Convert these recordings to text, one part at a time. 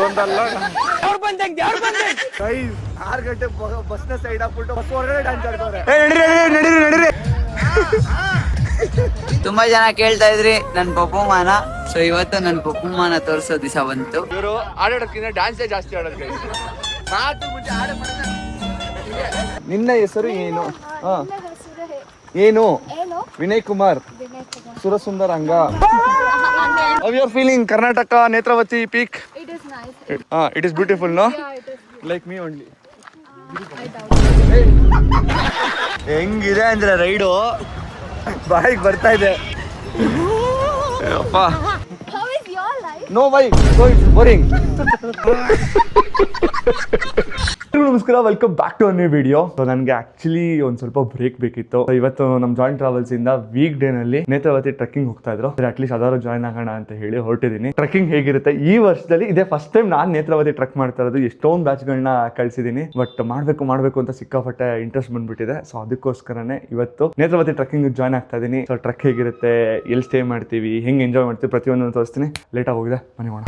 ಒಂದೊಂದಲ್ಲ 6 ಗಂಟೆ ಬಸ್ನ ಸೈಡ್ ಹಾಕ್ಬಿಟ್ಟು ಬಸ್ ಹೊರಗಡೆ ಡ್ಯಾನ್ಸ್ ಆಡ್ತಾರೆ. ನಡೀರಿ ತುಂಬಾ ಜನ ಕೇಳ್ತಾ ಇದ್ರಿ ನನ್ ಪಪ್ಪುಮಾನ. ಸೊ ಇವತ್ತು ನನ್ ಪಪ್ಪುಮಾನ ತೋರ್ಸೋ ದಿವಸ ಬಂತು. ಇವರು ಆಡೋದಕ್ಕಿಂತ ಡ್ಯಾನ್ಸೇ ಜಾಸ್ತಿ ಆಡೋದು. ನಿನ್ನ ಹೆಸರು ಏನು? ಏನು? ವಿನಯ್ ಕುಮಾರ್ ಸುರಸುಂದರ್ ಅಂಗ. How you are feeling? Karnataka Netravati peak. It is nice. It is beautiful, no? Yeah, it is. Like me only. ಹೆಂಗಿದೆ ಅಂದ್ರೆ ರೈಡು ಬಾಯಿಗೆ ಬರ್ತಾ ಇದೆ. ಅಪ್ಪ How is your life? No why so it's boring. ನಮಸ್ಕಾರ, welcome back to a new video. So ನನಗೆ actually ಒಂದು ಸ್ವಲ್ಪ ಬ್ರೇಕ್ ಬೇಕಿತ್ತು. ಇವತ್ತು ನಮ್ಮ ಜಾಯಿಂಟ್ ಟ್ರಾವೆಲ್ಸ್ ಇಂದ ವೀಕ್ ಡೇ ನಲ್ಲಿ ನೇತ್ರಾವತಿ ಟ್ರೆಕ್ಕಿಂಗ್ ಹೋಗ್ತಾ ಇದ್ರು. ಅಟ್ಲೀಸ್ಟ್ ಅದಾದ್ರು ಜಾಯ್ನ್ ಆಗೋಣ ಅಂತ ಹೇಳಿ ಹೊರಟಿದ್ದೀನಿ. ಟ್ರೆಕ್ಕಿಂಗ್ ಹೇಗಿರುತ್ತೆ ಈ ವರ್ಷದಲ್ಲಿ? ಇದೇ ಫಸ್ಟ್ ಟೈಮ್ ನಾನು ನೇತ್ರಾವತಿ ಟ್ರೆಕ್ ಮಾಡ್ತಾ ಇರೋದು. ಎಷ್ಟೊಂದು ಬ್ಯಾಚ್ಗಳನ್ನ ಕಳಿಸಿದ್ದೀನಿ, ಬಟ್ ಮಾಡಬೇಕು ಅಂತ ಸಿಕ್ಕಾಪಟ್ಟೆ ಇಂಟ್ರೆಸ್ಟ್ ಬಂದ್ಬಿಟ್ಟಿದೆ. ಸೊ ಅದಕ್ಕೋಸ್ಕರನೇ ಇವತ್ತು ನೇತ್ರಾವತಿ ಟ್ರೆಕ್ಕಿಂಗ್ ಜಾಯ್ನ್ ಆಗ್ತಾ ಇದ್ದೀನಿ. ಸೊ ಟ್ರೆಕ್ ಹೇಗಿರುತ್ತೆ, ಎಲ್ಲಿ ಸ್ಟೇ ಮಾಡ್ತೀವಿ, ಹೆಂಗೆ ಎಂಜಾಯ್ ಮಾಡ್ತೀವಿ, ಪ್ರತಿಯೊಂದನ್ನು ತೋರಿಸ್ತೀನಿ. ಲೇಟ್ ಆಗಿ ಹೋಗಿದೆ, ಬನ್ನಿ ಮಾಡೋಣ.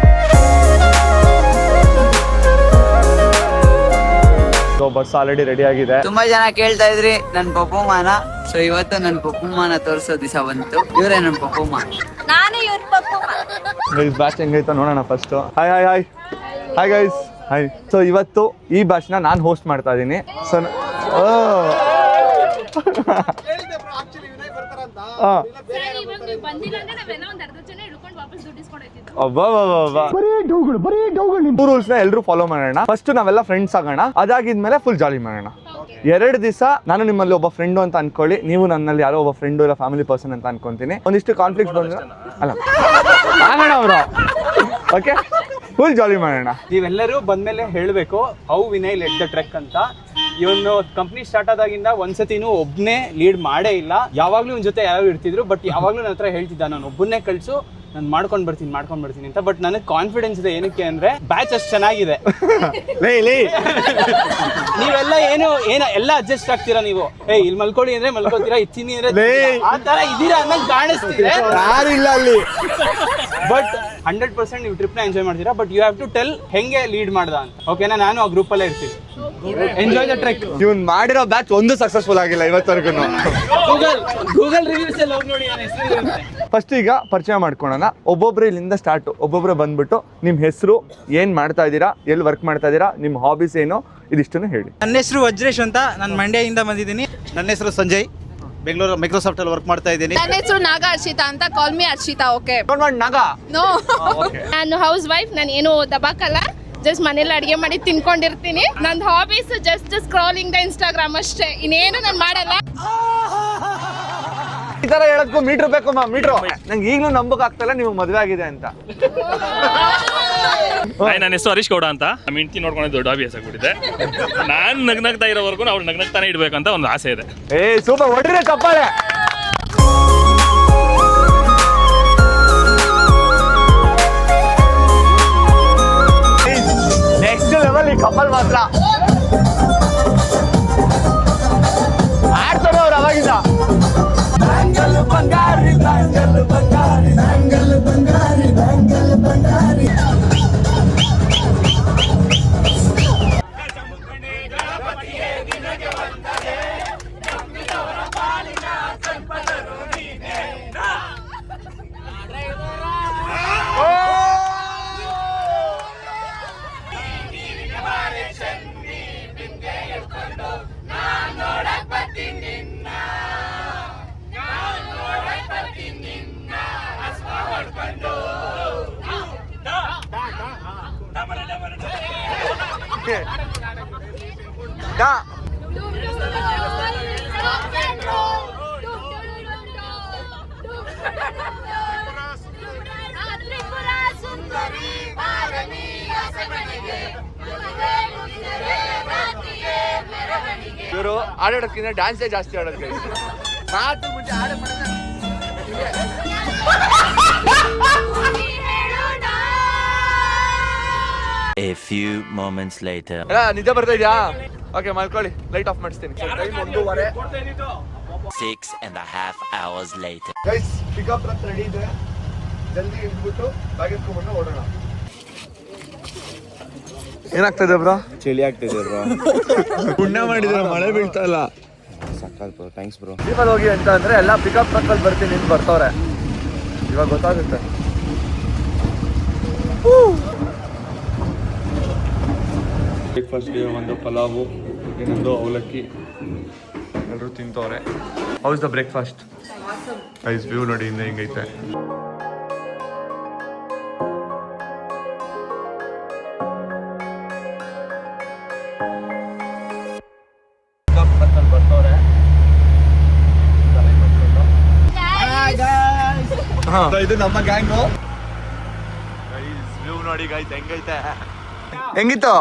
ಬಸ್ ಆಲ್ರೆಡಿ ರೆಡಿ ಆಗಿದೆ. ತುಂಬಾ ಜನ ಕೇಳ್ತಾ ಇದ್ರಿ ನನ್ ಪಪ್ಪುಮಾನ. ಸೊ ಇವತ್ತು ನನ್ ಪಪ್ಪುಮಾನ ತೋರ್ಸೋ ದಿವಸ ಬಂತು. ಇವರೇ ನನ್ ಪಪ್ಪುಮಾನ. ನಾನೇ ಇವ್ರ ಪಪ್ಪುಮಾನ. ಬ್ಯಾಚ್ ಹೆಂಗೈತ ನೋಡೋಣ first. Hi guys. Hi. So ಇವತ್ತು ಈ ಬ್ಯಾಚ್ ನಾನು ಹೋಸ್ಟ್ ಮಾಡ್ತಾ ಇದ್ದೀನಿ. ಸೊ ರೂಲ್ಸ್ ನ ಎಲ್ಲರೂ ಫಾಲೋ ಮಾಡೋಣ. ಫಸ್ಟ್ ನಾವೆಲ್ಲ ಫ್ರೆಂಡ್ಸ್ ಆಗೋಣ, ಅದಾಗಿದ್ಮೇಲೆ ಫುಲ್ ಜಾಲಿ ಮಾಡೋಣ. 2 ದಿವಸ ನಾನು ನಿಮ್ಮಲ್ಲಿ ಒಬ್ಬ ಫ್ರೆಂಡು ಅಂತ ಅನ್ಕೊಳ್ಳಿ, ನೀವು ನನ್ನಲ್ಲಿ ಯಾರೋ ಒಬ್ಬ ಫ್ರೆಂಡು ಇಲ್ಲ ಫ್ಯಾಮಿಲಿ ಪರ್ಸನ್ ಅಂತ ಅನ್ಕೊಂತೀನಿ. ಒಂದಿಷ್ಟು ಕಾನ್ಫ್ಲಿಕ್ಟ್ ಬಂದ್ರೆ ಅಲ್ಲ ಆಗೋಣ ಅವರು. ಓಕೆ, ಫುಲ್ ಜಾಲಿ ಮಾಡೋಣ. ನೀವೆಲ್ಲರೂ ಬಂದ್ಮೇಲೆ ಹೇಳಬೇಕು how Vinay let the trek ಅಂತ. ಇವನು ಕಂಪ್ನಿ ಸ್ಟಾರ್ಟ್ ಆದಾಗಿಂದ ಒಂದ್ಸತಿನೂ ಒಬ್ನೇ ಲೀಡ್ ಮಾಡೇ ಇಲ್ಲ. ಯಾವಾಗ್ಲೂ ಇವ್ನ ಜೊತೆ ಯಾರು ಇರ್ತಿದ್ರು, ಬಟ್ ಯಾವಾಗ್ಲೂ ನನ್ನ ಹತ್ರ ಹೇಳ್ತಿದ್ದ ನಾನು ಒಬ್ಬನ್ನೇ ಕಳ್ಸು, ನಾನು ಮಾಡ್ಕೊಂಡ್ ಬರ್ತೀನಿ ಅಂತ. ಬಟ್ ನನಗೆ ಕಾನ್ಫಿಡೆನ್ಸ್ ಇದೆ. ಏನಕ್ಕೆ ಅಂದ್ರೆ ಬ್ಯಾಚ್ ಅಷ್ಟು ಚೆನ್ನಾಗಿದೆ. ನೀವೆಲ್ಲ ಎಲ್ಲ ಅಡ್ಜಸ್ಟ್ ಆಗ್ತೀರಾ. ನೀವು ಇಲ್ಲಿ ಮಲ್ಕೊಳ್ಳಿ ಅಂದ್ರೆ ಮಲ್ಕೋತೀರಾ, ಇತ್ತೀನಿ ಅಂದ್ರೆ ಆ ತರ ಇದೀರಾ ಅನ್ನೋದು ಕಾಣಿಸ್ತಿದೆ. ಯಾರಿಲ್ಲ ಅಲ್ಲಿ. ಬಟ್ 100% ನೀವು ಟ್ರಿಪ್ ನ ಎಂಜಾಯ್ ಮಾಡ್ತೀರಾ. But you have to tell ಹೆಂಗೆ ಲೀಡ್ ಮಾಡ್ದ ಅಂತ. ಓಕೆನಾ? ನಾನು ಆ ಗ್ರೂಪ್ ಅಲ್ಲೇ ಇರ್ತೀನಿ. Enjoy the trek. ಇವ್ನು ಮಾಡಿರೋ ಬ್ಯಾಚ್ ಒಂದು ಸಕ್ಸಸ್ಫುಲ್ ಆಗಿಲ್ಲ ಇವತ್ತವರೆಗೂ. ಗೂಗಲ್ ರಿವ್ಯೂಸ್ ಅಲ್ಲಿ ಹೋಗಿ ನೋಡಿ. ಫಸ್ಟ್ ಈಗ ಪರಿಚಯ ಮಾಡ್ಕೊಳ್ಳೋಣ. ಒಬ್ಬೊಬ್ರು ಇಲ್ಲಿಂದ ಸ್ಟಾರ್ಟ್. ಒಬ್ಬೊಬ್ರು ಬಂದ್ಬಿಟ್ಟು ನಿಮ್ಮ ಹೆಸರು, ಏನ್ ಮಾಡ್ತಾ ಇದ್ದೀರಾ, ಎಲ್ಲಿ ವರ್ಕ್ ಮಾಡ್ತಾ ಇದ್ದೀರಾ, ನಿಮ್ಮ ಹಾಬೀಸ್ ಏನು, ಇದಿಷ್ಟನ್ನು ಹೇಳಿ. ನನ್ನ ಹೆಸರು ವಜ್ರೇಶ್ ಅಂತ, ನಾನು ಮಂಡ್ಯದಿಂದ ಬಂದಿದ್ದೀನಿ. ನನ್ನ ಹೆಸರು ಸಂಜಯ್, ಬೆಂಗಳೂರು ಮೈಕ್ರೋಸಾಫ್ಟ್ ಅಲ್ಲಿ ವರ್ಕ್ ಮಾಡ್ತಾ ಇದ್ದೀನಿ. ನನ್ನ ಹೆಸರು ನಾಗ ಹರ್ಷಿತಾ ಅಂತ, ಕಾಲ್ ಮಿ ಹರ್ಷಿತಾ. ಓಕೆ ನಾಗ. ನೋ, ನಾನು ಹೌಸ್ ವೈಫ್. ನಾನು ಏನು ದಬಾಕಲ್ಲ, ಜಸ್ಟ್ ಮನೇಲಿ ಅಡಿಗೆ ಮಾಡಿ ತಿನ್ಕೊಂಡಿರ್ತೀನಿ. ನನ್ನ hobbies just scrolling the Instagram ಅಷ್ಟೇ, ಇನ್ನೇನು ನಾನು ಮಾಡಲ್ಲ. ಈ ತರ ಹೇಳಕ್ಕೂ ಮೀಟ್ರ್ ಬೇಕು. ಮೀಟ್ರು ನಂಗೆ ಈಗಲೂ ನಂಬಕ್ ಆಗ್ತಲ್ಲ ನಿಮ್ಗೆ ಮದುವೆ ಆಗಿದೆ ಅಂತ. ನನ್ನ ಹೆಸರು ಹರೀಶ್ ಗೌಡ ಅಂತ. ನಮ್ಮ ಹೆಂಡತಿ ನೋಡ್ಕೊಂಡು ದೊಡ್ಡ ಅಭ್ಯಾಸ ಆಗ್ಬಿಟ್ಟಿದೆ. ನಾನು ನಗ್ನಗ್ತಾ ಇರೋವರೆಗೂ ಅವ್ಳು ನಗ್ನಗ್ತಾನೆ ಇಡ್ಬೇಕಂತ ಒಂದು ಆಸೆ ಇದೆ. ಸೂಪರ್, ಹೊಡ್ರಿ ಚಪ್ಪಾಳೆ. ನೆಕ್ಸ್ಟ್ ಲೆವೆಲ್ ಈ ಕಪಲ್ ಮಾತ್ರ ಆಡ್ತಾರೆ ಅವ್ರು ಅವಾಗಿಂದ. ಬಂಗಾರಿ ಬಂಗಾರಿ ಬಂಗಾರಿ ಬಂಗಾರಿ ಬಂಗಾರಿ. ಇವರು ಆಡೋದಕ್ಕಿಂತ ಡ್ಯಾನ್ಸೇ ಜಾಸ್ತಿ ಆಡೋದು. ಮಾತು ಮುಂಚೆ ಆಡ A few moments later. ನಿಜ ಬರ್ತಾ ಇದೆಯಾ? ಓಕೆ, ಮಲ್ಕೊಳ್ಳಿ, ಲೈಟ್ ಆಫ್ ಮಾಡಿಸ್ತೀನಿ. Time 1:30. 6.5 hours later. Guys, pickup ready ಇದೆ. ಜಲ್ದಿ ಇಟ್ಬಿಟ್ಟು ಬ್ಯಾಗ್ ಎತ್ಕೊಂಡ್ಬಂದು ಓಡೋಣ. ಏನಾಗ್ತದೆ ಬ್ರೋ? ಚಳಿ ಆಗ್ತಿದೆ ಬ್ರೋ. ಪುಣ್ಯ ಮಾಡಿದ್ರೆ ಮಳೆ ಬೀಳ್ತಾ ಇಲ್ಲ. ಸಕ್ಕತ್ ಬ್ರೋ, ಥ್ಯಾಂಕ್ಸ್ ಬ್ರೋ. ಜೀಪಲ್ಲಿ ಹೋಗಿ ಅಂತ ಅಂದ್ರೆ ಎಲ್ಲ ಪಿಕಪ್ ಟ್ರಕ್ಕಲ್ಲಿ ಬರ್ತೀನಿ ಅಂತ ಬರ್ತಾವ್ರೆ. ಇವಾಗ ಗೊತ್ತಾಗುತ್ತೆ. ಬ್ರೇಕ್ಫಾಸ್ಟ್ಗೆ ಒಂದು ಪಲಾವು, ಇನ್ನೊಂದು ಅವಲಕ್ಕಿ ಎಲ್ಲರೂ ತಿಂತವ್ರೆ. How's the breakfast? Ice view ನೋಡಿ ಹಿಂದೆ ಹಿಂಗೈತೆ. ಇದು ನಮ್ಮ ಗ್ಯಾಂಗು. ವ್ಯೂ ನೋಡಿ ಗೈಸ್ ಹೆಂಗೈತೆ. ಹೆಂಗಿತ್ತು?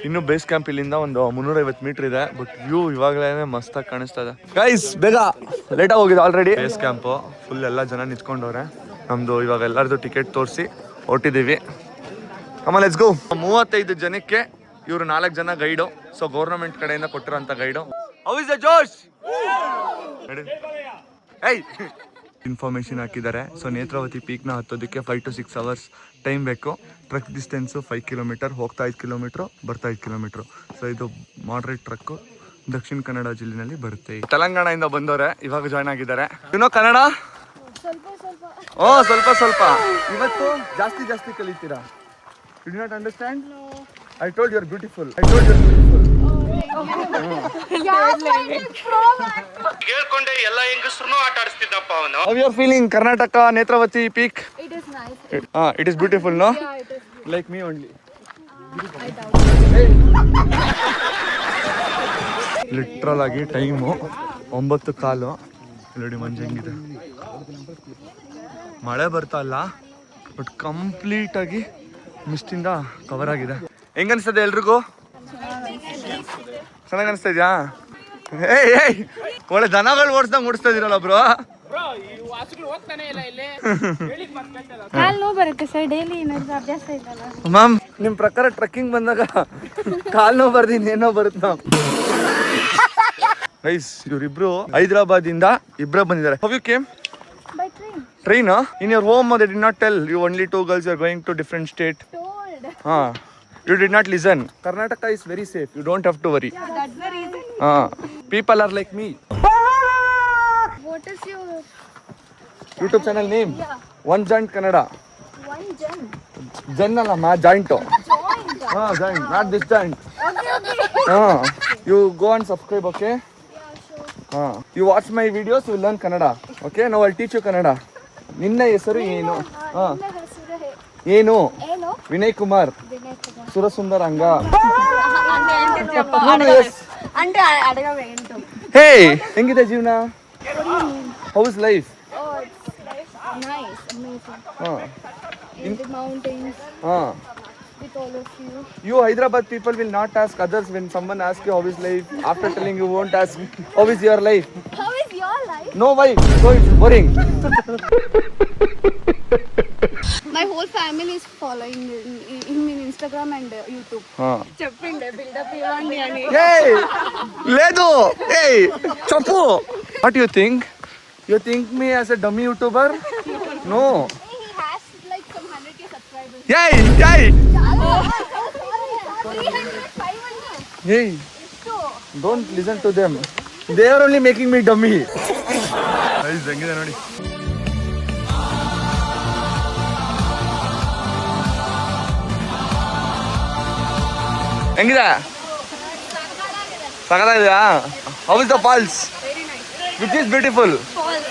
ಇನ್ನು ಬೇಸ್ ಕ್ಯಾಂಪ್ ಇಲ್ಲಿಂದ ಒಂದು 350 ಮೀಟರ್ ಇದೆ. ಬಟ್ ವ್ಯೂ ಇವಾಗಲೇ ಮಸ್ತಾಗಿ ಕಾಣಿಸ್ತಾ ಇದೆ. ಗೈಸ್ ಬೇಗ, ಲೇಟಾಗಿ ಹೋಗಿದೆ ಆಲ್ರೆಡಿ. ಬೇಸ್ ಕ್ಯಾಂಪು ಫುಲ್ ಎಲ್ಲ ಜನ ನಿಂತ್ಕೊಂಡವ್ರೆ. ನಮ್ದು ಇವಾಗ ಎಲ್ಲರದು ಟಿಕೆಟ್ ತೋರಿಸಿ ಹೊಟ್ಟಿದ್ದೀವಿ. ಆಮೇಲೆ ಲೆಟ್ಸ್ ಗೋ. 35 ಜನಕ್ಕೆ ಇವರು 4 ಜನ ಗೈಡು. ಸೊ ಗೌರ್ಮೆಂಟ್ ಕಡೆಯಿಂದ ಕೊಟ್ಟಿರೋಂಥ guide. How is the josh? ಏಯ್ ಇನ್ಫಾರ್ಮೇಷನ್ ಹಾಕಿದ್ದಾರೆ. ಸೊ ನೇತ್ರಾವತಿ ಪೀಕ್ನ ಹತ್ತೋದಕ್ಕೆ 5 to 6 hours ಟೈಮ್ ಬೇಕು. ಟ್ರಕ್ ಡಿಸ್ಟೆನ್ಸು 5 ಕಿಲೋಮೀಟರ್, ಹೋಗ್ತಾ 5 ಕಿಲೋಮೀಟ್ರು, ಬರ್ತಾ 5 ಕಿಲೋಮೀಟ್ರು. ಸೊ ಇದು ಮಾಡ್ರೇಟ್ ಟ್ರಕ್ಕು ದಕ್ಷಿಣ ಕನ್ನಡ ಜಿಲ್ಲೆನಲ್ಲಿ ಬರುತ್ತೆ. ತೆಲಂಗಾಣದಿಂದ ಬಂದವರೆ ಇವಾಗ ಜಾಯ್ನ್ ಆಗಿದ್ದಾರೆ. ಇನ್ನೂ ಕನ್ನಡ ಸ್ವಲ್ಪ ಸ್ವಲ್ಪ. ಇವತ್ತು ಜಾಸ್ತಿ ಕಲಿತೀರಾ? You do not understand? I told you are beautiful. ಕೇಳ್ಕೊಂಡೆ ಎಲ್ಲ ಹೆಂಗಸ್ರು ಆಟ ಆಡಿಸ್ತಿದ್ದಪ್ಪ ಅವನು. How you are feeling Karnataka Netravati peak? It is nice. It is beautiful, no? Yeah, it is. Like me only. Literal ಆಗಿ ಟೈಮು 9:15. ನೋಡಿ ಮಂಜು ಹೆಂಗಿದೆ. ಮಳೆ ಬರ್ತಾ ಇಲ್ಲ, ಬಟ್ ಕಂಪ್ಲೀಟ್ ಆಗಿ ಮಿಸ್ಟಿಂದ ಕವರ್ ಆಗಿದೆ. ಹೆಂಗನ್ಸ್ತದೆ ಎಲ್ರಿಗೂ? ಚೆನ್ನಾಗಿ ಅನಿಸ್ತಾ ಇದೆಯಾ? ಏಯ್ ಒಳ್ಳೆ ದನಗಳು ಓಡಿಸ್ದಂಗೆ ಓಡಿಸ್ತಾ ಇದೀರಲ್ಲ ಬ್ರೋ. ಮ್ಯಾಮ್ ನಿಮ್ ಪ್ರಕಾರ ಟ್ರಕ್ಕಿಂಗ್ ಬಂದಾಗ ಕಾಲ್ ನೋವು ಬರ್ದಿನ್ ಏನೋ ಬರುತ್ತೆ. ಗೈಸ್ ಇವ್ರಿಬ್ರು ಹೈದರಾಬಾದ್ ಇಂದ ಇಬ್ರು ಬಂದಿದ್ದಾರೆ. How you came? By train. Train? In your home they did not tell you only 2 girls are going to different state. Told. You did not listen. Karnataka is very safe. You don't have to worry. Yeah, that's the reason. People are like me. What is your YouTube channel name? Yeah. One Joint Kannada. One gen? Jen ಅಲ್ಲ ಮಾ joint. Joint. Joint, not this joint. Okay. You go and subscribe, okay? Yeah, sure. You watch my videos, you will learn Kannada. Okay? Now I'll teach you Kannada. ನಿನ್ನ ಹೆಸರು ಏನು? ನಿನ್ನ ಹೆಸರು ಏನು? ಏನು? ವಿನಯ್ ಕುಮಾರ್. ವಿನಯ್ ಕುಮಾರ್. ಸುರಸುಂದರ ಅಂಗ. అంటే అడగవేంటో. ಹೇ ಹೆಂಗಿದೆ ಜೀವನ? How is life? Oh, it's nice, amazing. In the mountains with all of you. You Hyderabad people will not ask others when someone asks you how is life. After telling you won't ask how is your life. How is your life? No, why? So it's boring. My whole family is following him in Instagram and YouTube. చెప్పిండే buildup ఇవ్వండి అని. Hey, లేదు. Hey, చెప్పు. What do you think? You think me as a dummy YouTuber? No. He has like some 100k subscribers. Hey. 300, 500. Hey, don't listen to them. They are only making me dummy. Guys, ಹೆಂಗಿದೆ ನೋಡಿ. ಹೆಂಗಿದೆ? ಸಖತ್ತಾಗಿದೆಯಾ? How is the falls? Very nice. Which is beautiful? Falls.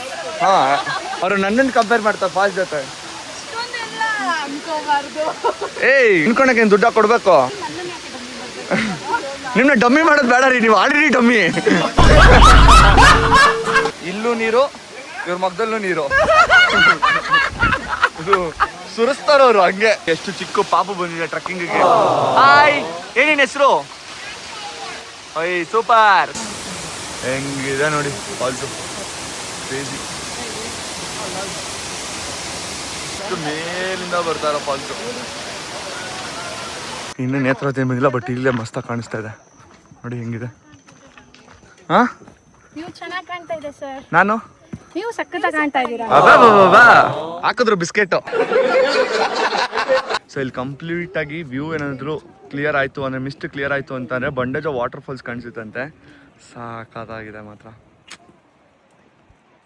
ಅವರು ನನ್ನನ್ನು compare ಮಾಡ್ತಾರೆ falls ಜೊತೆ. ಇಷ್ಟೊಂದೆಲ್ಲ ಅನ್ಕೋಬಾರ್ದು. ಏಯ್ ಇನ್ಕೊಳಕ್ಕೆ ಏನು ದುಡ್ಡ ಕೊಡ್ಬೇಕು? ನಿಮ್ಮನ್ನ ಡಮ್ಮಿ ಮಾಡೋದು ಬೇಡ ರೀ, ನೀವು ಆಲ್ರೆಡಿ ಡಮ್ಮಿ. ಇಲ್ಲೂ ನೀರು, ಇವ್ರ ಮಗದಲ್ಲೂ ನೀರು. ಇದು ಸುರಿಸ್ತಾರವ್ರು ಹಂಗೆ. ಎಷ್ಟು ಚಿಕ್ಕ ಪಾಪು ಬಂದಿದೆ ಟ್ರಕ್ಕಿಂಗ್ಗೆ. ಹಾಯ್, ಏನೇನು ಹೆಸರು? ಓಯ್ ಸೂಪರ್. ಹೆಂಗಿದೆ ನೋಡಿ ಫಾಲ್ಸು, ಕ್ರೇಜಿ. ಇಷ್ಟು ಮೇಲಿಂದ ಬರ್ತಾರ ಫಾಲ್ಸು. ಇನ್ನು ನೇತ್ರಾವತಿ ಬಂದಿಲ್ಲ, ಬಟ್ ಇಲ್ಲೇ ಮಸ್ತಾಗಿ ಕಾಣಿಸ್ತಾ ಇದೆ ನೋಡಿ ಹೆಂಗಿದೆ. ನೀವು ಚೆನ್ನಾಗಿ ಕಾಣ್ತಾ ಇದೆ ಸರ್. ನಾನು ನೀವು ಸಖತ್ತಾಗಿ ಕಾಣ್ತಾ ಇದ್ದೀರಾ. ಹಾಕಿದ್ರು ಬಿಸ್ಕೆಟ್. ಸೊ ಇಲ್ಲಿ ಕಂಪ್ಲೀಟ್ ಆಗಿ ವ್ಯೂ ಏನಾದ್ರು ಕ್ಲಿಯರ್ ಆಯ್ತು ಅಂದ್ರೆ ಮಿಸ್ಟ್ ಕ್ಲಿಯರ್ ಆಯ್ತು ಅಂತಂದ್ರೆ ಬಂಡೇಜ ವಾಟರ್ ಫಾಲ್ಸ್ ಕಾಣಿಸುತ್ತಂತೆ. ಸಾಕಾಗಿದೆ ಮಾತ್ರ.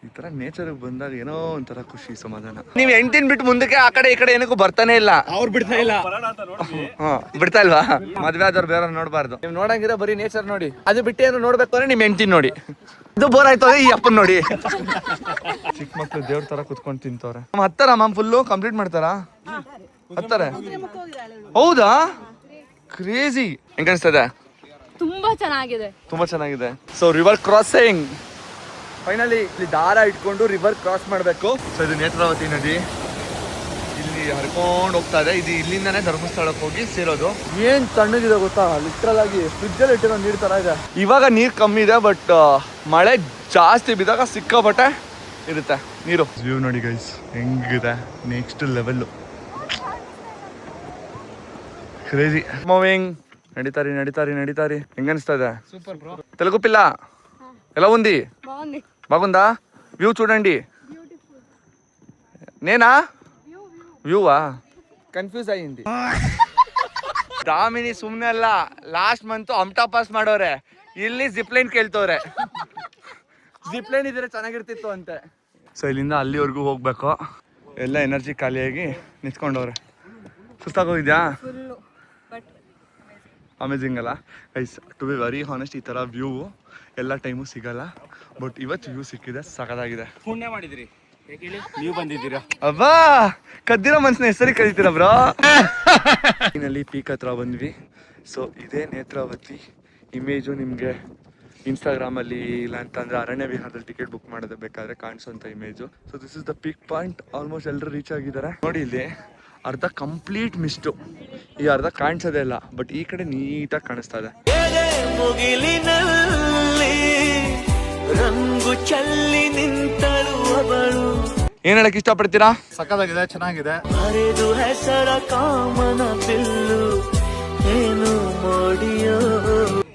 ಈ ತರ ನೇಚರ್ ಬಂದಾಗ ಏನೋ ಒಂಥರ ಖುಷಿ ಸಮಾಧಾನ. ನೀವ್ 8 ಬಿಟ್ಟು ಮುಂದಕ್ಕೆ ಆ ಕಡೆ ಈ ಕಡೆ ಏನಕ್ಕೂ ಬರ್ತಾನೆ ಇಲ್ಲ. ಅವ್ರು ಬಿಡ್ತಾ ಇಲ್ಲ. ಬಿಡ್ತಾ ಇಲ್ವಾ? ಮದ್ವೆ ಆದವ್ರು ಬೇರೆ ನೋಡ್ಬಾರ್ದು. ನೀವ್ ನೋಡಂಗಿದ್ರೆ ಬರೀ ನೇಚರ್ ನೋಡಿ. ಅದು ಬಿಟ್ಟು ಏನು ನೋಡ್ಬೇಕು ಅಂದ್ರೆ ನಿಮ್ 8 ನೋಡಿ. ಇದು ಬೋರ್ ಆಯ್ತು ಈ ಅಪ್ಪನ್ ನೋಡಿ. ಚಿಕ್ಕ ಮಕ್ಳು ದೇವ್ರ ತರ ಕುತ್ಕೊಂಡು ತಿಂತವ್ರೆ. ಹತ್ತಾರ ಮಾಮ್ ಫುಲ್ಲು ಕಂಪ್ಲೀಟ್ ಮಾಡ್ತಾರ? ಹತ್ತಾರೆ. ಹೌದಾ? ಕ್ರೇಜಿ. ಹೆಂಗ ಅನ್ಸ್ತದೆ? ತುಂಬಾ ಚೆನ್ನಾಗಿದೆ. ತುಂಬಾ ಚೆನ್ನಾಗಿದೆ. ಸೊ ರಿವರ್ ಕ್ರಾಸಿಂಗ್ ಫೈನಲಿ ಇಲ್ಲಿ ದಾರ ಇಟ್ಕೊಂಡು ರಿವರ್ ಕ್ರಾಸ್ ಮಾಡಬೇಕು. ಸೊ ಇದು ನೇತ್ರಾವತಿ ನದಿ ಇಲ್ಲಿ ಹರ್ಕೊಂಡು ಹೋಗ್ತಾ ಇದೆ. ಇದು ಇಲ್ಲಿಂದಾನೇ ಧರ್ಮಸ್ಥಳಕ್ಕೆ ಹೋಗಿ ಸೇರೋದು. ಏನ್ ತಣ್ಣಗಿದೆ ಗೊತ್ತಾ, ಲಿಟ್ರಲ್ ಆಗಿ ಫ್ರಿಜ್ ಅಲ್ಲಿ ಇಟ್ಟಿರೋ ನೀರ್ ತರ ಇದೆ. ಇವಾಗ ನೀರ್ ಕಮ್ಮಿ ಇದೆ, ಬಟ್ ಮಳೆ ಜಾಸ್ತಿ ಬಿದ್ದಾಗ ಸಿಕ್ಕಾಪಟ್ಟೆ ಇರುತ್ತೆ ನೀರು. ವ್ಯೂ ನೋಡಿ ಗೈಸ್ ಹೆಂಗಿದೆ, ನೆಕ್ಸ್ಟ್ ಲೆವೆಲ್. Crazy moving. ನಡೀತಾರಿ ಹೆಂಗ ಅನಿಸ್ತಾ ಇದೆ? Super bro. తెలుగు పిల్ల ఎలా ఉంది? బాగుందా? వ్యూ చూడండి. నేనా వ్యూవా? ಕನ್ಫ್ಯೂಸ್ ಅಯ್యింది. ದಾಮಿನಿ ಸುಮ್ಮನೆ ಅಲ್ಲ, ಲಾಸ್ಟ್ ಮಂತ್ ಅಮ್ಟಾ ಪಾಸ್ ಮಾಡೋರೆ, ಇಲ್ಲಿ ಜಿಪ್ಲೈನ್ ಕೇಳ್ತವ್ರೆ. ಜಿಪ್ಲೈನ್ ಇದ್ರೆ ಚೆನ್ನಾಗಿರ್ತಿತ್ತು ಅಂತೆ. ಸೊ ಇಲ್ಲಿಂದ ಅಲ್ಲಿವರೆಗೂ ಹೋಗ್ಬೇಕು. ಎಲ್ಲ ಎನರ್ಜಿ ಖಾಲಿಯಾಗಿ ನಿಂತ್ಕೊಂಡವ್ರೆ. ಸುಸ್ತಾಗೋಗಿದ್ಯಾ? ಅಮೇಜಿಂಗ್ ಅಲ್ಲ guys. To be very honest, ಈ ಥರ ವ್ಯೂ ಎಲ್ಲ ಟೈಮು ಸಿಗಲ್ಲ, ಬಟ್ ಇವತ್ತು ವ್ಯೂ ಸಿಕ್ಕಿದೆ, ಸಖತ್ತಾಗಿದೆ. ಪುಣ್ಯ ಮಾಡಿದ್ರಿ, ನೀವು ಬಂದಿದ್ದೀರಾ. ಅಬ್ಬಾ ಕದ್ದಿರೋ ಮನ್ಸನ್ನ ಹೆಸರಿಗೆ ಕರೀತೀರ ಬ್ರೋ. ಇಲ್ಲಿ ಪೀಕ್ ಹತ್ರ ಬಂದ್ವಿ. ಸೊ ಇದೇ ನೇತ್ರಾವತಿ ಇಮೇಜು ನಿಮಗೆ ಇನ್ಸ್ಟಾಗ್ರಾಮಲ್ಲಿ ಇಲ್ಲ ಅಂತಂದರೆ ಅರಣ್ಯ ವಿಹಾರದಲ್ಲಿ ಟಿಕೆಟ್ ಬುಕ್ ಮಾಡೋದು ಬೇಕಾದರೆ ಕಾಣಿಸೋಂಥ image. So this is the peak point. Almost ಎಲ್ಲರೂ ರೀಚ್ ಆಗಿದ್ದಾರೆ. ನೋಡಿ ಇಲ್ಲಿ ಅರ್ಧ ಕಂಪ್ಲೀಟ್ ಮಿಸ್ಟು, ಈ ಅರ್ಧ ಕಾಣಿಸೋದೇ ಇಲ್ಲ, ಬಟ್ ಈ ಕಡೆ ನೀಟಾಗಿ ಕಾಣಿಸ್ತಾ ಇದೆ. ಏನ್ ಹೇಳಕ್ ಇಷ್ಟಪಡ್ತೀರಾ? ಸಕ್ಕತ್ತಾಗಿದೆ, ಚೆನ್ನಾಗಿದೆ.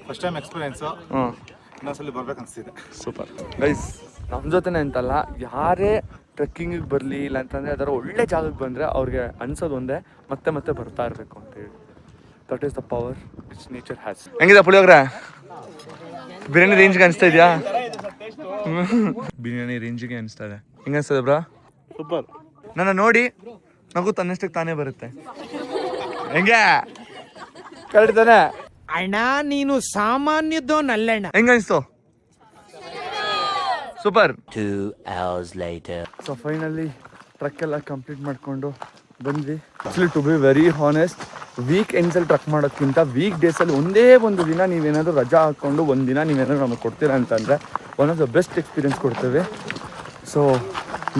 First time experience. ಇನ್ನೊಂದ್ಸಲಿ ಬರ್ಬೇಕು ಅನ್ಸ್ತಿದೆ. Super guys. ನಮ್ಮ ಜೊತೆನೆ ಅಂತಲ್ಲ, ಯಾರೇ ಟ್ರೆಕ್ಕಿಂಗಿಗೆ ಬರಲಿ ಇಲ್ಲ ಅಂತಂದರೆ ಅದರ ಒಳ್ಳೆ ಜಾಗಕ್ಕೆ ಬಂದರೆ ಅವ್ರಿಗೆ ಅನ್ಸೋದು ಒಂದೇ, ಮತ್ತೆ ಮತ್ತೆ ಬರ್ತಾ ಇರಬೇಕು ಅಂತ ಹೇಳಿ. That is the power which nature has. ಹೆಂಗಿದೆ ಪುಳಿಯೋಗ್ರೆ? ಬಿರಿಯಾನಿ ರೇಂಜ್ಗೆ ಅನಿಸ್ತಾ ಇದೆಯಾ? ಬಿರಿಯಾನಿ ರೇಂಜಿಗೆ ಅನಿಸ್ತಾ ಇದೆ. ಹೆಂಗೆ ಅನಿಸ್ತದೆ ಬ್ರಾ? ಸೂಪರ್. ನನ್ನ ನೋಡಿ ನಗು ತನ್ನಷ್ಟಕ್ಕೆ ತಾನೇ ಬರುತ್ತೆ. ಹೆಂಗೆ ಕರೆಕ್ಟ್ ತಾನೆ? ಅಣ್ಣ ನೀನು ಸಾಮಾನ್ಯದೋನಲ್ಲಣ್ಣ. ಹೆಂಗ ಅನಿಸ್ತು? Super. 2 hours later. So finally trek ಎಲ್ಲ ಕಂಪ್ಲೀಟ್ ಮಾಡಿಕೊಂಡು ಬಂದ್ವಿ. Actually to be very honest, ವೀಕ್ ಎಂಡ್ಸಲ್ಲಿ ಟ್ರಕ್ ಮಾಡೋಕ್ಕಿಂತ ವೀಕ್ ಡೇಸಲ್ಲಿ ಒಂದೇ ಒಂದು ದಿನ ನೀವೇನಾದರೂ ರಜಾ ಹಾಕ್ಕೊಂಡು ಒಂದಿನ ನೀವೇನಾದರೂ ನಮಗೆ ಕೊಡ್ತೀರಾ ಅಂತಂದರೆ one of the best experience ಕೊಡ್ತೇವೆ. ಸೊ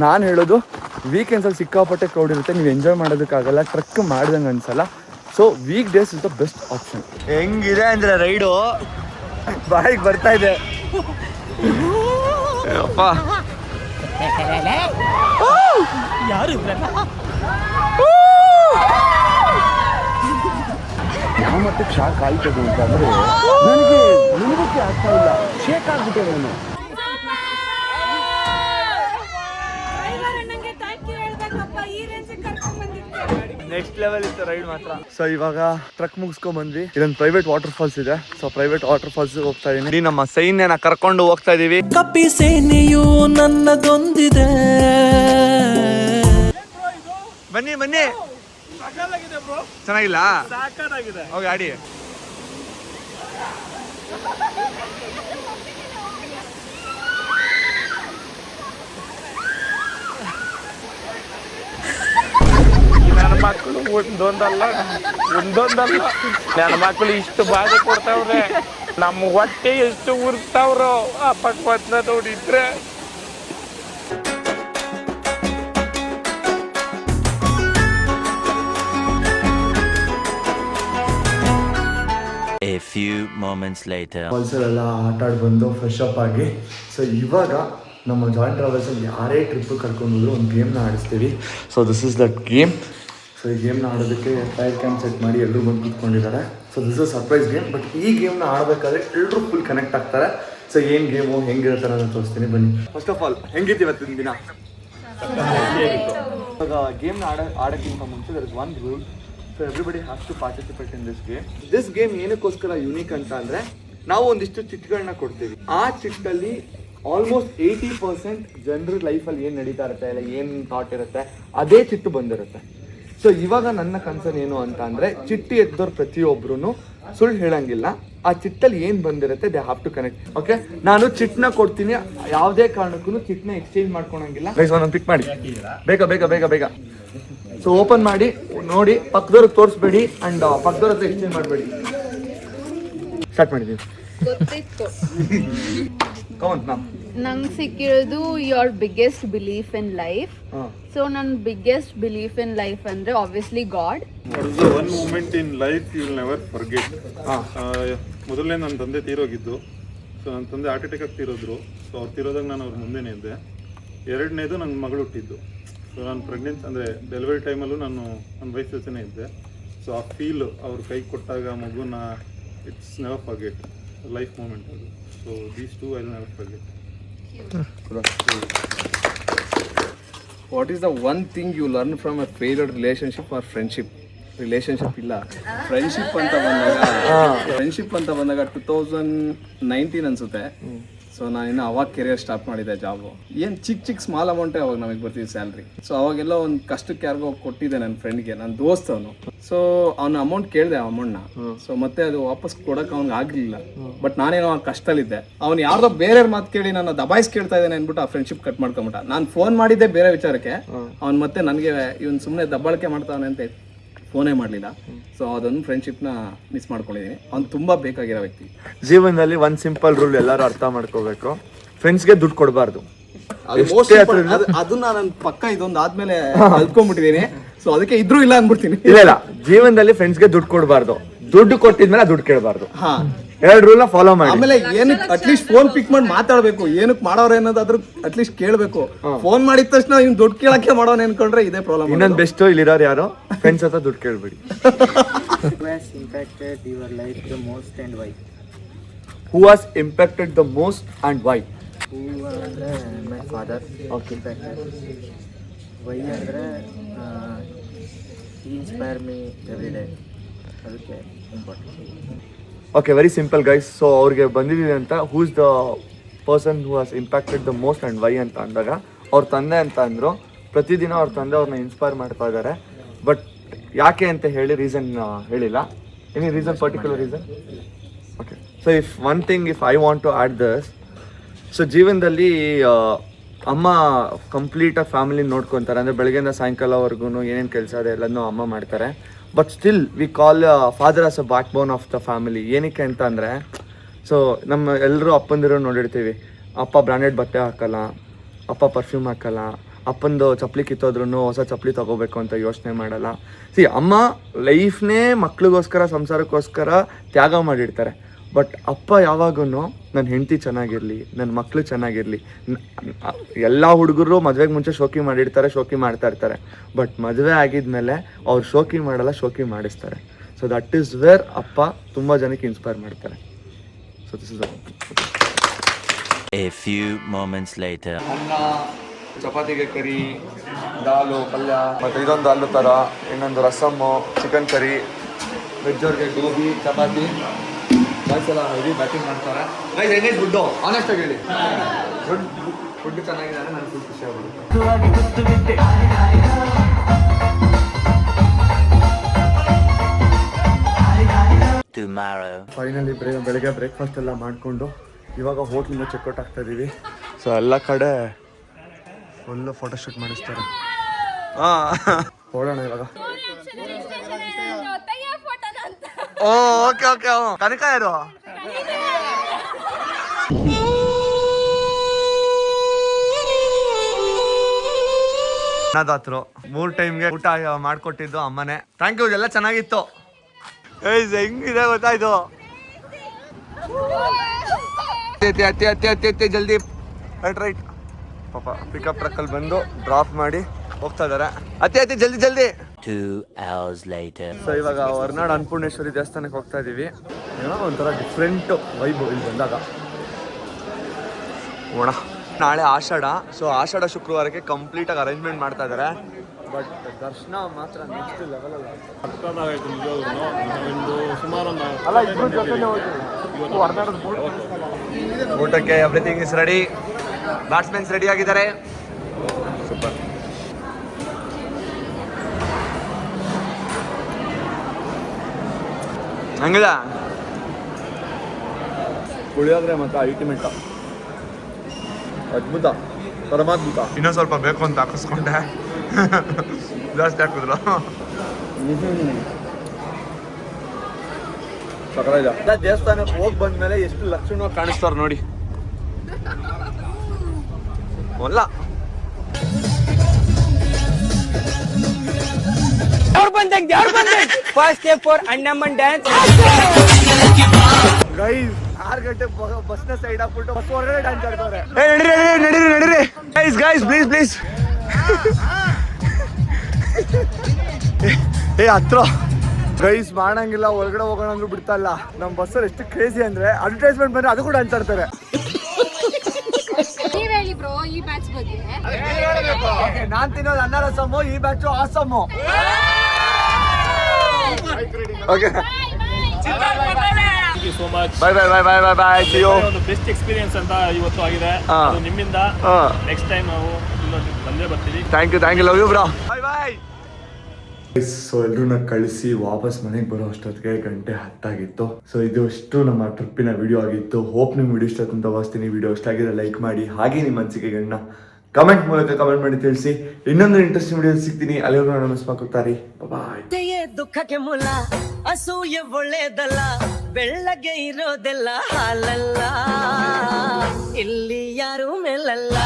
ನಾನು ಹೇಳೋದು, ವೀಕೆಂಡ್ಸಲ್ಲಿ ಸಿಕ್ಕಾಪಟ್ಟೆ ಕ್ರೌಡ್ ಇರುತ್ತೆ, ನೀವು ಎಂಜಾಯ್ ಮಾಡೋದಕ್ಕಾಗಲ್ಲ, ಟ್ರಕ್ ಮಾಡ್ದಂಗೆ ಅನ್ಸಲ್ಲ. So week days is the best option. ಹೆಂಗಿದೆ ಅಂದರೆ ರೈಡು ಬಾಯಿಗೆ ಬರ್ತಾ ಇದೆ. ಅಪ್ಪ ಯಾರು ಯಾವ ಮಟ್ಟಕ್ಕೆ ಶಾಕ್ ಆಯ್ತದೆ ಅಂತಂದರೆ ನನಗೆ ನಿಮಗೆ ಆಗ್ತಾ ಇಲ್ಲ, ಶೇಕ್ ಆಗ್ಬಿಟ್ಟೆ ನಾನು. ನೆಕ್ಸ್ಟ್ ಲೆವೆಲ್ ಇತ್ತು ರೈಡ್ ಮಾತ್ರ. ಸೊ ಇವಾಗ ಟ್ರಕ್ ಮುಗಿಸ್ಕೊಂಡ್ ಬಂದ್ವಿ. ಇದೊಂದು ಪ್ರೈವೇಟ್ ವಾಟರ್ ಫಾಲ್ಸ್ ಇದೆ. ಸೊ ಪ್ರೈವೇಟ್ ವಾಟರ್ ಫಾಲ್ಸ್ ಹೋಗ್ತಾ ಇದೀನಿ. ನಮ್ಮ ಸೈನ್ಯನ ಕರ್ಕೊಂಡು ಹೋಗ್ತಾ ಇದೀವಿ. ಕಪಿ ಸೇನೆಯು ನನ್ನದೊಂದಿದೆ. ಬನ್ನಿ ಬನ್ನಿ. ಚೆನ್ನಾಗಿಲ್ಲ? ಹೋಗಿ ಆಡಿ. ನನ್ನ ಮಕ್ಕಳು ಒಂದೊಂದಲ್ಲ ನನ್ನ ಮಕ್ಕಳು ಇಷ್ಟು ಬಾಧೆ ಕೊಡ್ತಾವ್ರೆ, ನಮ್ಮ ಹೊಟ್ಟೆ ಎಷ್ಟು ಉರ್ತಾವ್ರೋ ಆ ಪಕ್ವತ್ನ ನೋಡಿದ್ರೆ. A few moments later. ಫಾಲ್ಸಲ್ಲೆಲ್ಲ ಆಟ ಆಡಿ ಬಂದು ಫ್ರೆಶ್ ಅಪ್ ಆಗಿ, ಸೊ ಇವಾಗ ನಮ್ಮ ಜಾಯಿಂಟ್ ಟ್ರಾವೆಲ್ಸಲ್ಲಿ ಯಾರೇ ಟ್ರಿಪ್ ಕರ್ಕೊಂಡ್ರು ಒಂದು ಗೇಮ್ನ ಆಡಿಸ್ತೀವಿ. So this is that game. So ಈ ಗೇಮ್ನ ಆಡೋದಕ್ಕೆ ಫೈರ್ ಕ್ಯಾಮ್ ಸೆಟ್ ಮಾಡಿ ಎಲ್ಲರೂ ಬಂದು ಕೂತ್ಕೊಂಡಿದ್ದಾರೆ. So this is surprise game. But ಈ ಗೇಮ್ನ ಆಡಬೇಕಾದ್ರೆ ಎಲ್ಲರೂ ಫುಲ್ ಕನೆಕ್ಟ್ ಆಗ್ತಾರೆ. ಸೊ ಏನು ಗೇಮು ಹೆಂಗಿರುತ್ತೆ ನಾನು ತೋರಿಸ್ತೀನಿ ಬನ್ನಿ. ಫಸ್ಟ್ ಆಫ್ ಆಲ್ ಹೆಂಗಿತ್ತು ಇವತ್ತಿನ ದಿನ? ಇವಾಗ ಗೇಮ್ನ ಆಡೋಕ್ಕಿಂತ ಮುಂಚೆ there is one rule. So everybody has to participate in this game. This game ಏನಕ್ಕೋಸ್ಕರ ಯುನೀಕ್ ಅಂತ ಅಂದರೆ ನಾವು ಒಂದಿಷ್ಟು ಚಿಟ್ಗಳನ್ನ ಕೊಡ್ತೀವಿ. ಆ ಚಿಟ್ಟಲ್ಲಿ ಆಲ್ಮೋಸ್ಟ್ 80% ಜನರ ಲೈಫಲ್ಲಿ ಏನು ನಡೀತಾ ಇರುತ್ತೆ ಇಲ್ಲ ಏನು ಥಾಟ್ ಇರುತ್ತೆ ಅದೇ ಚಿಟ್ಟು ಬಂದಿರುತ್ತೆ. ಸೊ ಇವಾಗ ನನ್ನ ಕನ್ಸರ್ನ್ ಏನು ಅಂತ ಅಂದರೆ ಚಿಟ್ಟಿ ಎದ್ದವ್ರು ಪ್ರತಿಯೊಬ್ಬರೂ ಸುಳ್ಳು ಹೇಳಂಗಿಲ್ಲ. ಆ ಚಿಟ್ಟಲ್ಲಿ ಏನು ಬಂದಿರುತ್ತೆ they have to connect. Okay, ನಾನು ಚಿಟ್ನ ಕೊಡ್ತೀನಿ, ಯಾವುದೇ ಕಾರಣಕ್ಕೂ ಚಿಟ್ನ ಎಕ್ಸ್ಚೇಂಜ್ ಮಾಡ್ಕೊಳಂಗಿಲ್ಲ. ಒಂದೊಂದು ಪಿಕ್ ಮಾಡಿ, ಬೇಗ ಬೇಗ ಬೇಗ ಬೇಗ. ಸೊ ಓಪನ್ ಮಾಡಿ ನೋಡಿ, ಪಕ್ಕದವ್ರಿಗೆ ತೋರಿಸ್ಬೇಡಿ ಆ್ಯಂಡ್ ಪಕ್ಕದವ್ರ ಹತ್ರ ಎಕ್ಸ್ಚೇಂಜ್ ಮಾಡಬೇಡಿ. ಸ್ಟಾರ್ಟ್ ಮಾಡಿದ್ದೀವಿ. ನಂಗೆ ಸಿಕ್ಕಿರೋದು your biggest belief in life. So ನನ್ನ ಬಿಗ್ಗೆಸ್ಟ್ ಬಿಲೀಫ್ ಇನ್ ಲೈಫ್ ಅಂದ್ರೆ obviously God. One moment in life you will never forget. ಮೊದಲನೇ ನನ್ನ ತಂದೆ ತೀರೋಗಿದ್ದು. ಸೊ ನನ್ನ ತಂದೆ ಹಾರ್ಟ್ ಅಟ್ಯಾಕ್ ಆಗಿ ತೀರೋದ್ರು. ಸೊ ಅವ್ರು ತೀರೋದಾಗ ನಾನು ಅವ್ರ ಮುಂದೆನೇ ಇದ್ದೆ. ಎರಡನೇದು ನನ್ನ ಮಗಳು ಹುಟ್ಟಿದ್ದು. ಸೊ ನಾನು ಪ್ರೆಗ್ನೆನ್ಸ್ ಅಂದರೆ ಡೆಲಿವರಿ ಟೈಮಲ್ಲೂ ನಾನು ನನ್ನ ವೈಫ್ ಜೊತೆನೇ ಇದ್ದೆ. ಸೊ ಆ ಫೀಲ್ ಅವ್ರ ಕೈ ಕೊಟ್ಟಾಗ ಮಗುನ it's never forget. Life moment ಅದು. So these two I will never forget. What is the one thing you learn from a failed relationship or friendship? Relationship ಇಲ್ಲ, ಫ್ರೆಂಡ್ಶಿಪ್ ಅಂತ ಬಂದಾಗ 2019 ಅನ್ಸುತ್ತೆ. ಸೊ ನಾನು ಇನ್ನು ಅವಾಗ ಕೆರಿಯರ್ ಸ್ಟಾರ್ಟ್ ಮಾಡಿದ್ದೆ ಜಾಬು. ಏನು ಚಿಕ್ಕ ಸ್ಮಾಲ್ ಅಮೌಂಟೇ ಅವಾಗ ನಮಗೆ ಬರ್ತಿದ್ದು ಸ್ಯಾಲ್ರಿ. ಸೊ ಅವಾಗೆಲ್ಲ ಒಂದು ಕಷ್ಟಕ್ಕೆ ಯಾರಿಗೋ ಕೊಟ್ಟಿದ್ದೆ ನನ್ನ ಫ್ರೆಂಡ್ಗೆ, ನನ್ನ ದೋಸ್ತ್ ಅವನು. ಸೊ ಅವನ ಅಮೌಂಟ್ ಕೇಳಿದೆ, ಆ ಅಮೌಂಟ್ನ. ಸೊ ಮತ್ತೆ ಅದು ವಾಪಸ್ ಕೊಡೋಕೆ ಅವ್ನಿಗೆ ಆಗಲಿಲ್ಲ. ಬಟ್ ನಾನೇನೋ ಕಷ್ಟದಲ್ಲಿದ್ದೆ. ಅವ್ನು ಯಾರ್ದೋ ಬೇರೆಯವ್ರ ಮಾತು ಕೇಳಿ ನನ್ನ ದಬಾಯಿಸ್ ಕೇಳ್ತಾ ಇದ್ದಾನೆ ಅಂದ್ಬಿಟ್ಟು ಆ ಫ್ರೆಂಡ್ಶಿಪ್ ಕಟ್ ಮಾಡ್ಕೊಂಬಿಟ್ಟ. ನಾನು ಫೋನ್ ಮಾಡಿದ್ದೆ ಬೇರೆ ವಿಚಾರಕ್ಕೆ. ಅವ್ನು ಮತ್ತೆ ನನಗೆ ಇವ್ನು ಸುಮ್ಮನೆ ದಬ್ಬಾಳಿಕೆ ಮಾಡ್ತಾವನೆ ಅಂತ ಫೋನೇ ಮಾಡಲಿಲ್ಲ. ಸೊ ಅದೊಂದು ಫ್ರೆಂಡ್ಶಿಪ್ನ ಮಿಸ್ ಮಾಡ್ಕೊಂಡಿದ್ದೀನಿ. ಅವ್ನು ತುಂಬ ಬೇಕಾಗಿರೋ ವ್ಯಕ್ತಿ. ಜೀವನದಲ್ಲಿ ಒಂದು ಸಿಂಪಲ್ ರೂಲ್ ಎಲ್ಲರೂ ಅರ್ಥ ಮಾಡ್ಕೋಬೇಕು, ಫ್ರೆಂಡ್ಸ್ಗೆ ದುಡ್ಡು ಕೊಡಬಾರ್ದು. ಅದನ್ನ ನಾನು ಪಕ್ಕ ಇದೊಂದು ಆದ್ಮೇಲೆ ಕಲ್ತ್ಕೊಂಡ್ಬಿಟ್ಟಿದ್ದೀನಿ. ಸೊ ಅದಕ್ಕೆ ಇದ್ರೂ ಇಲ್ಲ ಅನ್ಬಿಡ್ತೀನಿ. ಇಲ್ಲ, ಜೀವನದಲ್ಲಿ ಫ್ರೆಂಡ್ಸ್ಗೆ ದುಡ್ಡು ಕೊಡಬಾರ್ದು, ದುಡ್ಡು ಕೊಟ್ಟಿದ್ಮೇಲೆ ದುಡ್ಡು ಕೇಳಬಾರ್ದು. ಎರಡು ರೂಲ್ನ ಫಾಲೋ ಮಾಡಿ. ಆಮೇಲೆ ಏನಕ್ಕೆ ಅಟ್ಲೀಸ್ಟ್ ಫೋನ್ ಪಿಕ್ ಮಾಡಿ ಮಾತಾಡ್ಬೇಕು, ಏನಕ್ಕೆ ಮಾಡೋರು ಅನ್ನೋದಾದ್ರೂ ಅಟ್ಲೀಸ್ಟ್ ಕೇಳಬೇಕು. ಫೋನ್ ಮಾಡಿದ ತಕ್ಷಣ ಇವ್ನು ದುಡ್ಡು ಕೇಳಕ್ಕೆ ಮಾಡೋಣ ಅನ್ಕೊಂಡ್ರೆ ಇದೇ ಪ್ರಾಬ್ಲಮ್. ಇನ್ನೊಂದು ಬೆಸ್ಟ್, ಇಲ್ಲಿರೋರು ಯಾರು ಫ್ರೆಂಡ್ಸ್ ಹತ್ರ ದುಡ್ಡು ಕೇಳಬೇಡಿ. Who has impacted the most and why? My father. Okay. Why ಅಂದ್ರೆ he inspire me every day. ಅದಕ್ಕೆ important. Okay, very simple guys. So ಅವ್ರಿಗೆ ಬಂದಿದೆ ಅಂತ who is the person who has impacted the most and why ಅಂತ ಅಂದಾಗ ಅವ್ರ ತಂದೆ ಅಂತ ಅಂದರು. ಪ್ರತಿದಿನ ಅವ್ರ ತಂದೆ ಅವ್ರನ್ನ ಇನ್ಸ್ಪೈರ್ ಮಾಡ್ತಾ ಇದ್ದಾರೆ. ಬಟ್ ಯಾಕೆ ಅಂತ ಹೇಳಿ ರೀಸನ್ ಹೇಳಿಲ್ಲ. Any reason, particular reason? Okay, so if I want to add this, so ಜೀವನದಲ್ಲಿ ಅಮ್ಮ ಕಂಪ್ಲೀಟಾಗಿ ಫ್ಯಾಮಿಲಿ ನೋಡ್ಕೊತಾರೆ. ಅಂದರೆ ಬೆಳಗ್ಗೆಯಿಂದ ಸಾಯಂಕಾಲವರೆಗೂ ಏನೇನು ಕೆಲಸ ಇದೆ ಎಲ್ಲನೂ ಅಮ್ಮ ಮಾಡ್ತಾರೆ. But still we call father as a back bone of the family. ಏನಕ್ಕೆ ಅಂತ ಅಂದರೆ, ಸೊ ನಮ್ಮ ಎಲ್ಲರೂ ಅಪ್ಪಂದಿರೋ ನೋಡಿರ್ತೀವಿ. ಅಪ್ಪ ಬ್ರ್ಯಾಂಡೆಡ್ ಬಟ್ಟೆ ಹಾಕಲ್ಲ, ಅಪ್ಪ ಪರ್ಫ್ಯೂಮ್ ಹಾಕಲ್ಲ, ಅಪ್ಪಂದು ಚಪ್ಪಲಿ ಕಿತ್ತೋದ್ರೂ ಹೊಸ ಚಪ್ಪಲಿ ತೊಗೋಬೇಕು ಅಂತ ಯೋಚನೆ ಮಾಡಲ್ಲ. ಅಮ್ಮ ಲೈಫ್ನೇ ಮಕ್ಳಿಗೋಸ್ಕರ, ಸಂಸಾರಕ್ಕೋಸ್ಕರ ತ್ಯಾಗ ಮಾಡಿರ್ತಾರೆ. ಬಟ್ ಅಪ್ಪ ಯಾವಾಗೂ ನನ್ನ ಹೆಂಡತಿ ಚೆನ್ನಾಗಿರಲಿ, ನನ್ನ ಮಕ್ಕಳು ಚೆನ್ನಾಗಿರಲಿ. ಎಲ್ಲ ಹುಡುಗರು ಮದುವೆಗೆ ಮುಂಚೆ ಶೋಕಿ ಮಾಡಿರ್ತಾರೆ, ಶೋಕಿ ಮಾಡ್ತಾ ಇರ್ತಾರೆ. ಬಟ್ ಮದುವೆ ಆಗಿದ್ಮೇಲೆ ಅವ್ರು ಶೋಕಿ ಮಾಡಲ್ಲ, ಶೋಕಿ ಮಾಡಿಸ್ತಾರೆ. ಸೊ ದಟ್ ಈಸ್ ವೇರ್ ಅಪ್ಪ ತುಂಬ ಜನಕ್ಕೆ ಇನ್ಸ್ಪೈರ್ ಮಾಡ್ತಾರೆ. So this is A few moments later. ಅನ್ನ, ಚಪಾತಿಗೆ ಕರಿ, ದಾಲು, ಪಲ್ಯ, ಮತ್ತು ಇದೊಂದು ಅಲ್ಲು ಥರ, ಇನ್ನೊಂದು ರಸಮ್ಮು, ಚಿಕನ್ ಕರಿ, ವೆಜ್ಜವ್ರಿಗೆ ಗೋಬಿ, ಚಪಾತಿ. ಗೈಸ್ ಎಲ್ಲ ಹೆವಿ ಬ್ಯಾಟಿಂಗ್ ಮಾಡ್ತಾರೆ. ಗೈಸ್ ಹೆಂಗೈತೆ ಫುಡ್ಡು? ಆನೆಸ್ಟಾಗಿ ಹೇಳಿ. ಫುಡ್ ಚೆನ್ನಾಗಿದೆ ಅಂದರೆ ನನಗೆ ಫುಲ್ ಖುಷಿ ಆಗ್ಬಿಡುತ್ತೆ. Tomorrow. ಫೈನಲಿ ಬೆಳಗ್ಗೆ ಬ್ರೇಕ್ಫಾಸ್ಟ್ ಎಲ್ಲ ಮಾಡಿಕೊಂಡು ಇವಾಗ ಹೋಟ್ಲಿಂದ ಚೆಕ್ಔಟ್ ಆಗ್ತಾ ಇದ್ದೀವಿ. ಸೊ ಎಲ್ಲ ಕಡೆ ಫುಲ್ಲು ಫೋಟೋಶೂಟ್ ಮಾಡಿಸ್ತಾರೆ. ಹೊಡೋಣ ಇವಾಗ. ಓಕೆ ಓಕೆ, ಕನಕ ಯಾರು? ಅನ್ನದಾತರು 3 ಟೈಮ್ಗೆ ಊಟ ಮಾಡಿಕೊಟ್ಟಿದ್ದು ಅಮ್ಮನೇ. ಥ್ಯಾಂಕ್ ಯು, ಎಲ್ಲ ಚೆನ್ನಾಗಿತ್ತು. ಹೆಂಗಿದೆ ಗೊತ್ತಾಯ್ತು. ಅತ್ತಿ ಜಲ್ದಿ ರೈಟ್. ಪಾಪ ಪಿಕಪ್ ಟ್ರಕ್ಕಲ್ಲಿ ಬಂದು ಡ್ರಾಪ್ ಮಾಡಿ ಹೋಗ್ತಾ ಇದಾರೆ. ಅತ್ತಿ ಜಲ್ದಿ ಜಲ್ದಿ. 2 hours later. ಸೊ ಇವಾಗ ಹೊರನಾಡು ಅನ್ನಪೂರ್ಣೇಶ್ವರಿ ದೇವಸ್ಥಾನಕ್ಕೆ ಹೋಗ್ತಾ ಇದೀವಿ. ಏನೋ ಒಂಥರ ಡಿಫ್ರೆಂಟ್ ವೈಬ್ ಇಲ್ಲಿ ಬಂದಾಗ. ಓಣ ನಾಳೆ ಆಷಾಢ, ಸೊ ಆಷಾಢ ಶುಕ್ರವಾರಕ್ಕೆ ಕಂಪ್ಲೀಟಾಗಿ ಅರೇಂಜ್ಮೆಂಟ್ ಮಾಡ್ತಾ ಇದ್ದಾರೆ. ಬಟ್ ದರ್ಶನ ಮಾತ್ರ ನೆಕ್ಸ್ಟ್ ಲೆವೆಲಲ್ಲಿ ಊಟಕ್ಕೆ everything is ready. Batsmen ready ಆಗಿದ್ದಾರೆ. ಸೂಪರ್. ಹಂಗಿದ ಪುಳಿಯೋಗರೆ ಮತ್ತು ಅಲ್ಟಿಮೇಟ್ ಅದ್ಭುತ, ಪರಮಾದ್ಭುತ. ಇನ್ನೊಂದು ಸ್ವಲ್ಪ ಬೇಕು ಅಂತ ಹಾಕಿಸ್ಕೊಂಡೆ, ಜಾಸ್ತಿ ಹಾಕಿದ್ರು. ಸಕಲ ದೇವಸ್ಥಾನಕ್ಕೆ ಹೋಗಿ ಬಂದ್ಮೇಲೆ ಎಷ್ಟು ಲಕ್ಷಣವಾಗಿ ಕಾಣಿಸ್ತಾರ ನೋಡಿ. ಅಲ್ಲ ಗೈಸ್ 6 ಗಂಟೆ ಬಸ್ನ ಸೈಡ್ ಹಾಕ್ಬಿಟ್ಟು ಬಸ್ ಹೊರಗಡೆ ಡ್ಯಾನ್ಸ್ ಆಡ್ತಾರೆ. ನಡೀರಿ ಗೈಸ್ ಪ್ಲೀಸ್ ಹತ್ರ ಗೈಸ್ ಮಾಡಂಗಿಲ್ಲ, ಹೊರಗಡೆ ಹೋಗೋಣ ಅಂದ್ರೂ ಬಿಡ್ತಾ ಇಲ್ಲ. ನಮ್ಮ ಬಸ್ಸಲ್ಲಿ ಎಷ್ಟು ಕ್ರೇಜಿ ಅಂದ್ರೆ ಅಡ್ವರ್ಟೈಸ್ಮೆಂಟ್ ಬಂದ್ರೆ ಅದು ಕೂಡ ಡ್ಯಾನ್ಸ್ ಆಡ್ತಾರೆ. ನಾನ್ ತಿನ್ನೋದು ಅನ್ನ ರಸಮ್ಮು, ಈ batch awesome. Okay so much. Bye. ಒಂದು ಬೆಸ್ಟ್ ಎಕ್ಸ್ಪೀರಿಯನ್ಸ್ ಅಂತ ಇವತ್ತು ಆಗಿದೆ. ಅದು ನಿಮ್ಮಿಂದ. ನೆಕ್ಸ್ಟ್ ಟೈಮ್ ನಾವು ಇನ್ನೊಂದು ಬಂದೇ ಬರ್ತೀವಿ. Thank you love you bro. Bye. So ಎಲ್ಲರನ್ನ ಕಳಿಸಿ ವಾಪಸ್ ಮನೆಗೆ ಬರೋ ಅಷ್ಟೊತ್ತಿಗೆ 1:10 ಆಗಿತ್ತು. ಸೊ ಇದು ಅಷ್ಟು ನಮ್ಮ ಟ್ರಿಪ್ಪಿನ ವಿಡಿಯೋ ಆಗಿತ್ತು. ಹೋಪ್ ನಿಮ್ಗೆ ವಿಡಿಯೋ ಇಷ್ಟ ಅಂತ ಭಾವಿಸ್ತೀನಿ. ವಿಡಿಯೋ ಇಷ್ಟ ಆಗಿದ್ರೆ ಲೈಕ್ ಮಾಡಿ, ಹಾಗೆ ನಿಮ್ಮ ಅನಿಸಿಕೆಗಳನ್ನ ಕಮೆಂಟ್ ಮೂಲಕ ಕಮೆಂಟ್ ಮಾಡಿ ತಿಳಿಸಿ. ಇನ್ನೊಂದು ಇಂಟ್ರೆಸ್ಟಿಂಗ್ ವಿಡಿಯೋ ಸಿಗ್ತೀನಿ. ಅಲ್ಲಿವರೆಗೂ ನಾನು ಮಿಸ್ ಮಾಡ್ಕೊತಾರೆ. ಬಾಯ್. ದುಃಖಕ್ಕೆ ಮೂಲ ಅಸೂಯೆ ಒಳ್ಳೇದಲ್ಲ, ಬೆಳ್ಳಗೆ ಇರೋದೆಲ್ಲ ಹಾಲಲ್ಲ, ಇಲ್ಲಿ ಯಾರು ಮೇಲಲ್ಲ.